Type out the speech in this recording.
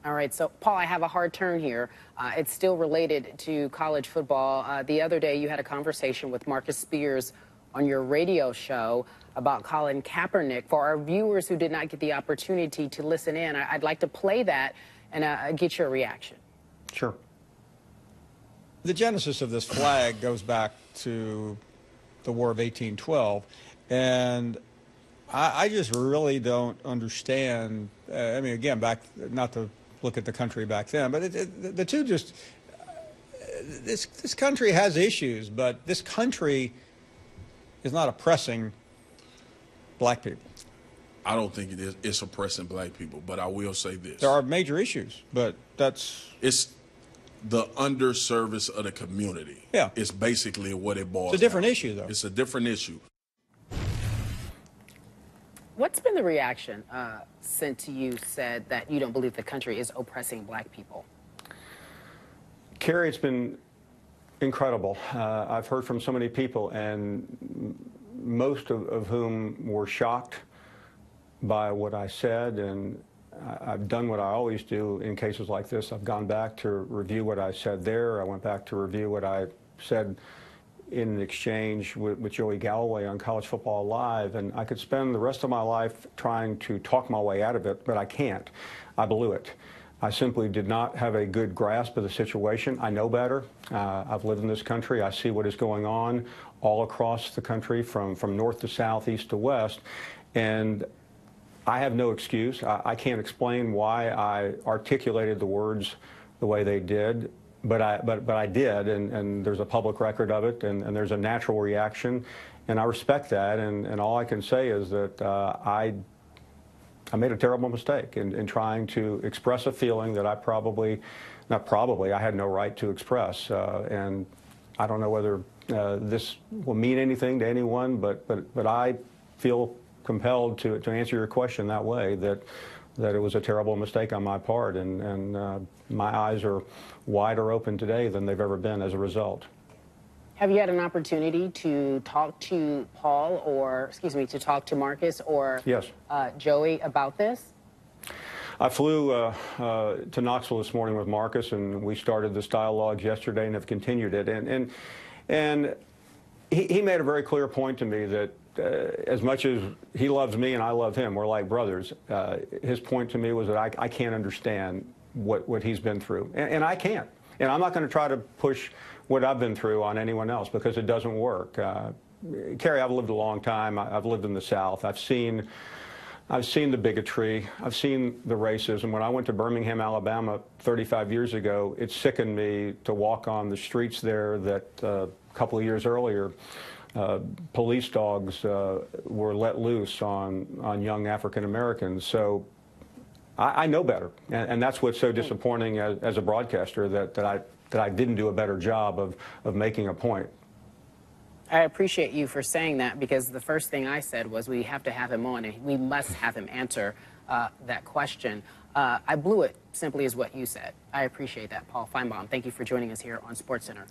All right, so Paul, I have a hard turn here. It's still related to college football. The other day, you had a conversation with Marcus Spears on your radio show about Colin Kaepernick. For our viewers who did not get the opportunity to listen in, I'd like to play that and get your reaction. Sure. The genesis of this flag goes back to the War of 1812, and I just really don't understand. I mean, again, not to look at the country back then, but the two just, this country has issues, but this country is not oppressing black people. I don't think it is. It's oppressing black people, but I will say this. There are major issues, but it's the underservice of the community. Yeah. It's basically what it boils down. It's a different issue, though. It's a different issue. What's been the reaction since you said that you don't believe the country is oppressing black people? Carrie, it's been incredible. I've heard from so many people, and most of whom were shocked by what I said, and I've done what I always do in cases like this. I've gone back to review what I said there. I went back to review what I said in an exchange with Joey Galloway on College Football Live, and I could spend the rest of my life trying to talk my way out of it, but I can't. I blew it. I simply did not have a good grasp of the situation. I know better. I've lived in this country. I see what is going on all across the country, from north to south, east to west, and I have no excuse. I can't explain why I articulated the words the way they did, but I did, and there's a public record of it, and there's a natural reaction, and I respect that, and all I can say is that I made a terrible mistake in trying to express a feeling that I I had no right to express, and I don't know whether this will mean anything to anyone, but I feel compelled to answer your question that way, that it was a terrible mistake on my part, and my eyes are wider open today than they've ever been as a result. Have you had an opportunity to talk to Paul, or, excuse me, to talk to Marcus or yes. Joey about this? I flew to Knoxville this morning with Marcus, and we started this dialogue yesterday and have continued it. And he made a very clear point to me that as much as he loves me and I love him, we're like brothers. His point to me was that I can't understand what he's been through, and I can't. And I'm not going to try to push what I've been through on anyone else, because it doesn't work. Carrie, I've lived a long time. I've lived in the South. I've seen the bigotry. I've seen the racism. When I went to Birmingham, Alabama 35 years ago, it sickened me to walk on the streets there that a couple of years earlier, police dogs were let loose on young African Americans. So I know better, and that's what's so disappointing as a broadcaster, that I didn't do a better job of making a point. I appreciate you for saying that, because the first thing I said was we have to have him on, and we must have him answer that question. I blew it, simply is what you said. I appreciate that, Paul Finebaum. Thank you for joining us here on SportsCenter.